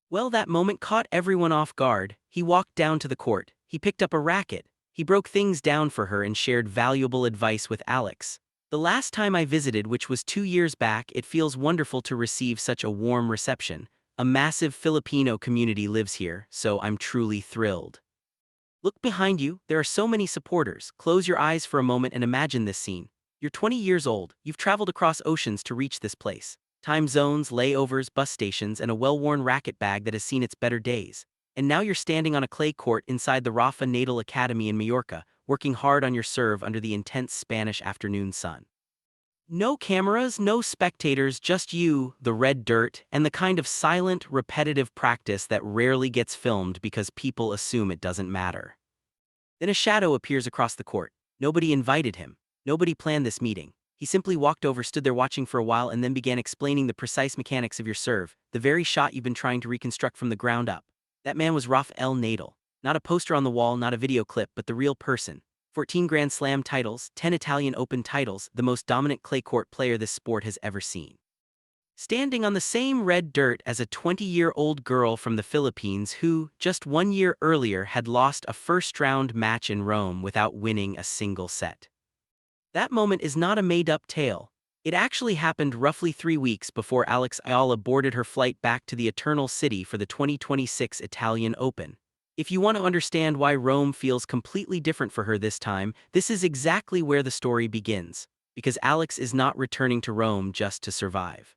Well, that moment caught everyone off guard. He walked down to the court. He picked up a racket. He broke things down for her and shared valuable advice with Alex. The last time I visited, which was 2 years back, it feels wonderful to receive such a warm reception. A massive Filipino community lives here, so I'm truly thrilled. Look behind you, there are so many supporters. Close your eyes for a moment and imagine this scene. You're 20 years old, you've traveled across oceans to reach this place. Time zones, layovers, bus stations, and a well-worn racket bag that has seen its better days. And now you're standing on a clay court inside the Rafa Nadal Academy in Majorca, working hard on your serve under the intense Spanish afternoon sun. No cameras, no spectators, just you, the red dirt, and the kind of silent, repetitive practice that rarely gets filmed because people assume it doesn't matter. Then a shadow appears across the court. Nobody invited him. Nobody planned this meeting. He simply walked over, stood there watching for a while, and then began explaining the precise mechanics of your serve, the very shot you've been trying to reconstruct from the ground up. That man was Rafael Nadal. Not a poster on the wall, not a video clip, but the real person. 14 Grand Slam titles, 10 Italian Open titles, the most dominant clay court player this sport has ever seen. Standing on the same red dirt as a 20-year-old girl from the Philippines who, just 1 year earlier, had lost a first-round match in Rome without winning a single set. That moment is not a made-up tale. It actually happened roughly 3 weeks before Alex Eala boarded her flight back to the Eternal City for the 2026 Italian Open. If you want to understand why Rome feels completely different for her this time, this is exactly where the story begins. Because Alex is not returning to Rome just to survive.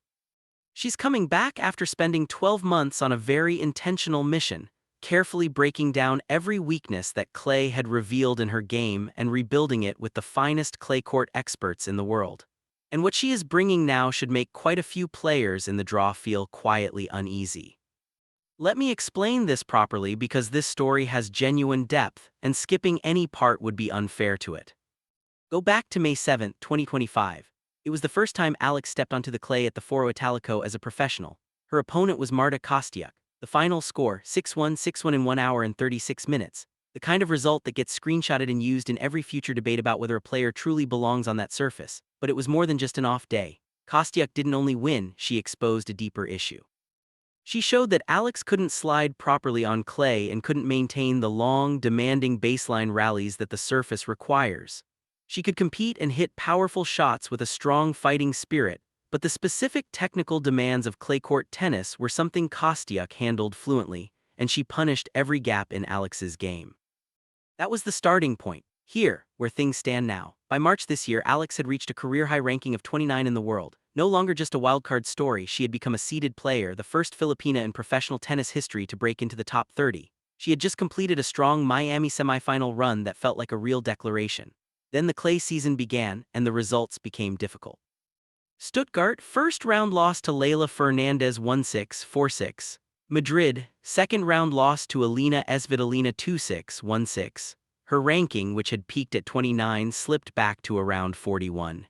She's coming back after spending 12 months on a very intentional mission, carefully breaking down every weakness that clay had revealed in her game and rebuilding it with the finest clay court experts in the world. And what she is bringing now should make quite a few players in the draw feel quietly uneasy. Let me explain this properly because this story has genuine depth, and skipping any part would be unfair to it. Go back to May 7, 2025. It was the first time Alex stepped onto the clay at the Foro Italico as a professional. Her opponent was Marta Kostyuk. The final score, 6-1, 6-1 in 1 hour and 36 minutes. The kind of result that gets screenshotted and used in every future debate about whether a player truly belongs on that surface. But it was more than just an off day. Kostyuk didn't only win, she exposed a deeper issue. She showed that Alex couldn't slide properly on clay and couldn't maintain the long, demanding baseline rallies that the surface requires. She could compete and hit powerful shots with a strong fighting spirit, but the specific technical demands of clay court tennis were something Kostyuk handled fluently, and she punished every gap in Alex's game. That was the starting point. Here, where things stand now. By March this year, Alex had reached a career-high ranking of 29 in the world. No longer just a wildcard story, she had become a seeded player, the first Filipina in professional tennis history to break into the top 30. She had just completed a strong Miami semifinal run that felt like a real declaration. Then the clay season began, and the results became difficult. Stuttgart, first round loss to Leylah Fernandez 1-6, 4-6. Madrid, second round loss to Alina Svitolina 2-6, 1-6. Her ranking, which had peaked at 29, slipped back to around 41.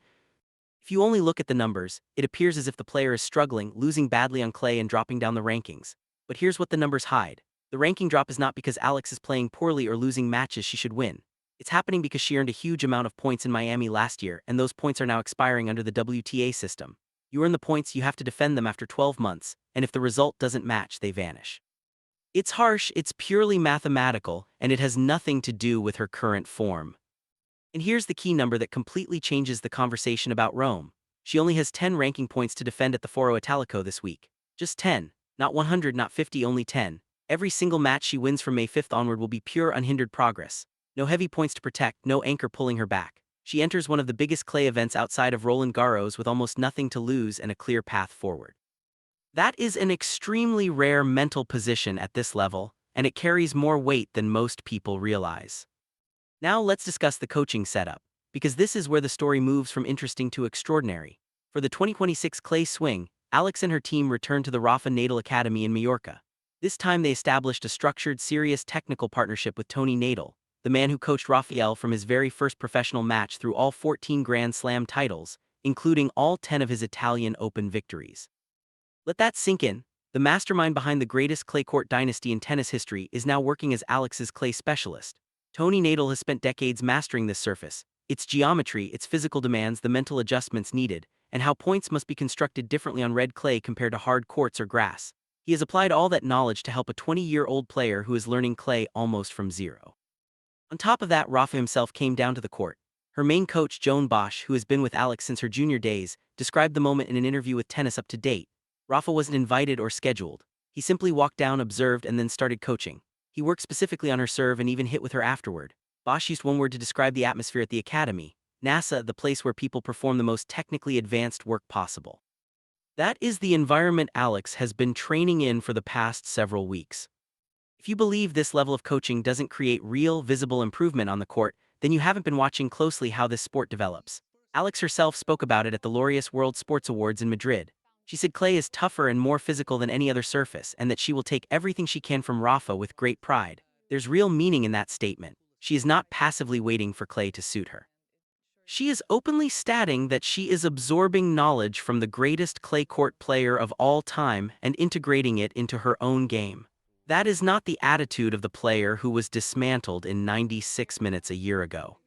If you only look at the numbers, it appears as if the player is struggling, losing badly on clay and dropping down the rankings. But here's what the numbers hide. The ranking drop is not because Alex is playing poorly or losing matches she should win. It's happening because she earned a huge amount of points in Miami last year, and those points are now expiring under the WTA system. You earn the points, you have to defend them after 12 months, and if the result doesn't match, they vanish. It's harsh, it's purely mathematical, and it has nothing to do with her current form. And here's the key number that completely changes the conversation about Rome. She only has 10 ranking points to defend at the Foro Italico this week. Just 10. Not 100, not 50, only 10. Every single match she wins from May 5th onward will be pure unhindered progress. No heavy points to protect, no anchor pulling her back. She enters one of the biggest clay events outside of Roland Garros with almost nothing to lose and a clear path forward. That is an extremely rare mental position at this level, and it carries more weight than most people realize. Now let's discuss the coaching setup, because this is where the story moves from interesting to extraordinary. For the 2026 clay swing, Alex and her team returned to the Rafa Nadal Academy in Majorca. This time they established a structured, serious technical partnership with Tony Nadal, the man who coached Rafael from his very first professional match through all 14 Grand Slam titles, including all 10 of his Italian Open victories. Let that sink in. The mastermind behind the greatest clay court dynasty in tennis history is now working as Alex's clay specialist. Tony Nadal has spent decades mastering this surface, its geometry, its physical demands, the mental adjustments needed, and how points must be constructed differently on red clay compared to hard courts or grass. He has applied all that knowledge to help a 20-year-old player who is learning clay almost from zero. On top of that, Rafa himself came down to the court. Her main coach, Joan Bosch, who has been with Alex since her junior days, described the moment in an interview with Tennis Up to Date. Rafa wasn't invited or scheduled. He simply walked down, observed, and then started coaching. He worked specifically on her serve and even hit with her afterward. Bosch used one word to describe the atmosphere at the academy: NASA, the place where people perform the most technically advanced work possible. That is the environment Alex has been training in for the past several weeks. If you believe this level of coaching doesn't create real, visible improvement on the court, then you haven't been watching closely how this sport develops. Alex herself spoke about it at the Laureus World Sports Awards in Madrid. She said clay is tougher and more physical than any other surface, and that she will take everything she can from Rafa with great pride. There's real meaning in that statement. She is not passively waiting for clay to suit her. She is openly stating that she is absorbing knowledge from the greatest clay court player of all time and integrating it into her own game. That is not the attitude of the player who was dismantled in 96 minutes a year ago.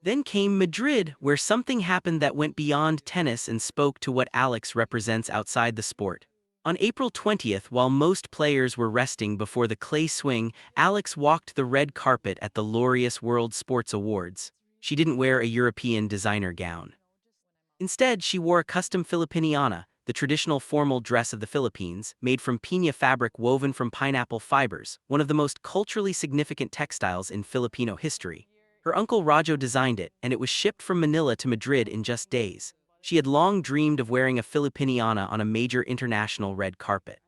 Then came Madrid, where something happened that went beyond tennis and spoke to what Alex represents outside the sport. On April 20th, while most players were resting before the clay swing, Alex walked the red carpet at the Laureus World Sports Awards. She didn't wear a European designer gown. Instead, she wore a custom Filipiniana, the traditional formal dress of the Philippines, made from piña fabric woven from pineapple fibers, one of the most culturally significant textiles in Filipino history. Her uncle Rajo designed it, and it was shipped from Manila to Madrid in just days. She had long dreamed of wearing a Filipiniana on a major international red carpet.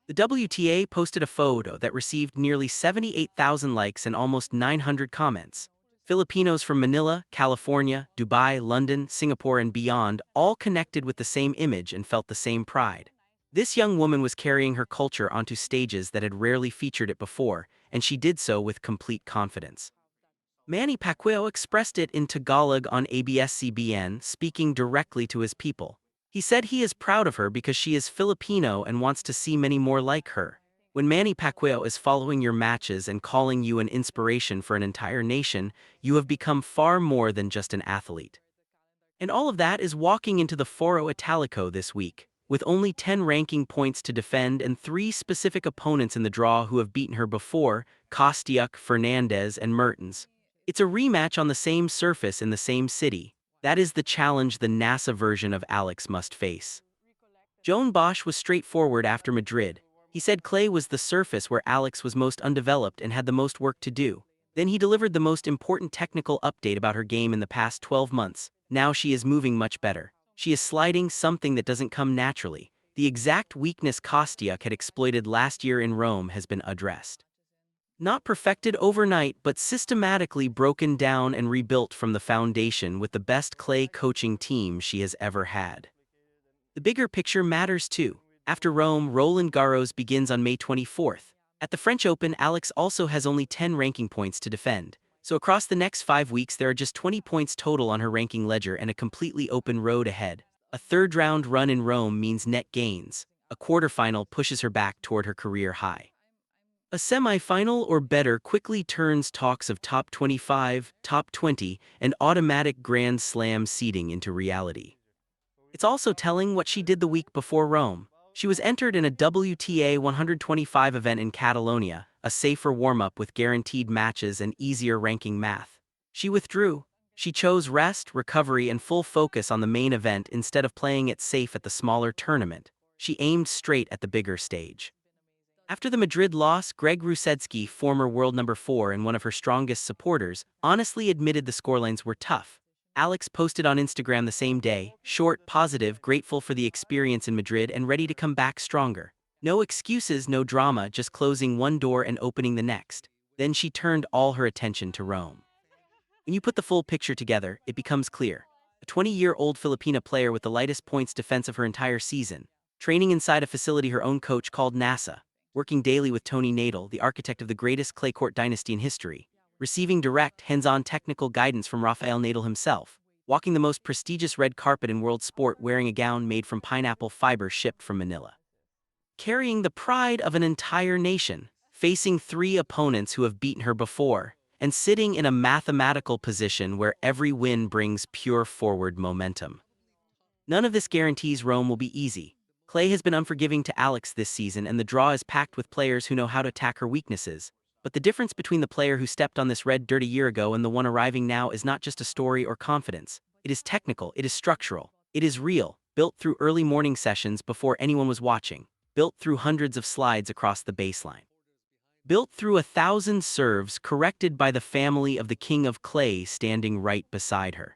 The WTA posted a photo that received nearly 78,000 likes and almost 900 comments. Filipinos from Manila, California, Dubai, London, Singapore, and beyond all connected with the same image and felt the same pride. This young woman was carrying her culture onto stages that had rarely featured it before, and she did so with complete confidence. Manny Pacquiao expressed it in Tagalog on ABS-CBN, speaking directly to his people. He said he is proud of her because she is Filipino and wants to see many more like her. When Manny Pacquiao is following your matches and calling you an inspiration for an entire nation, you have become far more than just an athlete. And all of that is walking into the Foro Italico this week, with only 10 ranking points to defend and 3 specific opponents in the draw who have beaten her before: Kostiuk, Fernandez, and Mertens. It's a rematch on the same surface in the same city. That is the challenge the NASA version of Alex must face. Joan Bosch was straightforward after Madrid. He said clay was the surface where Alex was most undeveloped and had the most work to do. Then he delivered the most important technical update about her game in the past 12 months. Now she is moving much better. She is sliding, something that doesn't come naturally. The exact weakness Kostiuk had exploited last year in Rome has been addressed. Not perfected overnight, but systematically broken down and rebuilt from the foundation with the best clay coaching team she has ever had. The bigger picture matters too. After Rome, Roland Garros begins on May 24th. At the French Open, Alex also has only 10 ranking points to defend. So across the next 5 weeks, there are just 20 points total on her ranking ledger and a completely open road ahead. A third-round run in Rome means net gains. A quarterfinal pushes her back toward her career high. A semi-final or better quickly turns talks of top 25, top 20, and automatic Grand Slam seeding into reality. It's also telling what she did the week before Rome. She was entered in a WTA 125 event in Catalonia, a safer warm-up with guaranteed matches and easier ranking math. She withdrew. She chose rest, recovery, and full focus on the main event instead of playing it safe at the smaller tournament. She aimed straight at the bigger stage. After the Madrid loss, Greg Rusedski, former world number 4 and one of her strongest supporters, honestly admitted the scorelines were tough. Alex posted on Instagram the same day: short, positive, grateful for the experience in Madrid and ready to come back stronger. No excuses, no drama, just closing one door and opening the next. Then she turned all her attention to Rome. When you put the full picture together, it becomes clear. A 20-year-old Filipina player with the lightest points defense of her entire season, training inside a facility her own coach called NASA, working daily with Tony Nadal, the architect of the greatest clay court dynasty in history, receiving direct, hands-on technical guidance from Rafael Nadal himself, walking the most prestigious red carpet in world sport wearing a gown made from pineapple fiber shipped from Manila, carrying the pride of an entire nation, facing 3 opponents who have beaten her before, and sitting in a mathematical position where every win brings pure forward momentum. None of this guarantees Rome will be easy. Clay has been unforgiving to Alex this season, and the draw is packed with players who know how to attack her weaknesses. But the difference between the player who stepped on this red dirt a year ago and the one arriving now is not just a story or confidence. It is technical, it is structural, it is real, built through early morning sessions before anyone was watching, built through hundreds of slides across the baseline. Built through 1,000 serves corrected by the family of the King of Clay standing right beside her.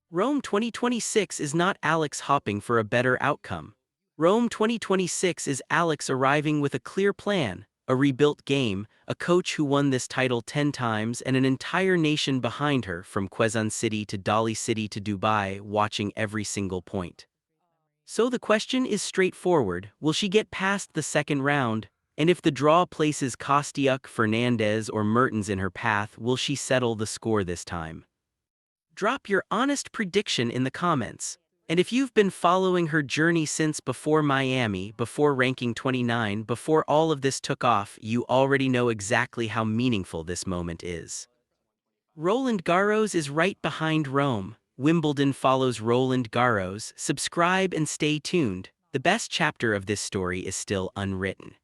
Rome 2026 is not Alex hopping for a better outcome. Rome 2026 is Alex arriving with a clear plan, a rebuilt game, a coach who won this title 10 times, and an entire nation behind her from Quezon City to Dali City to Dubai watching every single point. So the question is straightforward: will she get past the second round? And if the draw places Kostiuk, Fernandez, or Mertens in her path, will she settle the score this time? Drop your honest prediction in the comments. And if you've been following her journey since before Miami, before ranking 29, before all of this took off, you already know exactly how meaningful this moment is. Roland Garros is right behind Rome. Wimbledon follows Roland Garros. Subscribe and stay tuned. The best chapter of this story is still unwritten.